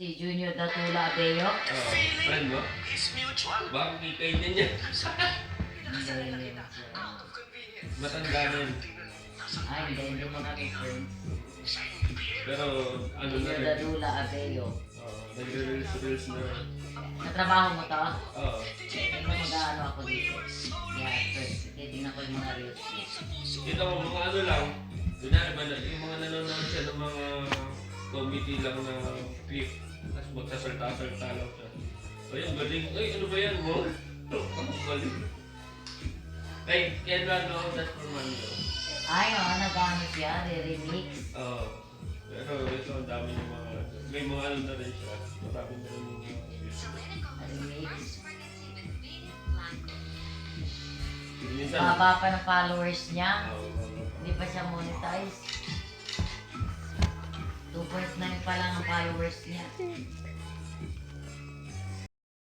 Si Junior Datula Abeo. Friend mo? Baka kikay din niya. Matanda na yun. Ay, hindi mo kami friends. Pero ano na Junior rin. Datula Abeo. Nagre-reels na. Natrabaho mo to? Oo. Ano mag-ano ako dito? Yeah, first. Titignan ko yung mga reels niya. Ito mga ano lang. Yung mga nanonood siya ng mga comedy lang na clip. Tapos magsasalta-salta lang siya. Ay, ang galing. Ay, ano ba yan mo? Ang galing. Ay, kaya ano, that's for money. Ay, nag-ano siya, re-remix. Oo. Pero ito, ang dami ng mga... May mga ano na rin siya. Marami na rin yung Remix. minsan... Baba pa ng followers niya. Oo. Hindi pa siya monetize. 2.9 pa lang ang followers niya.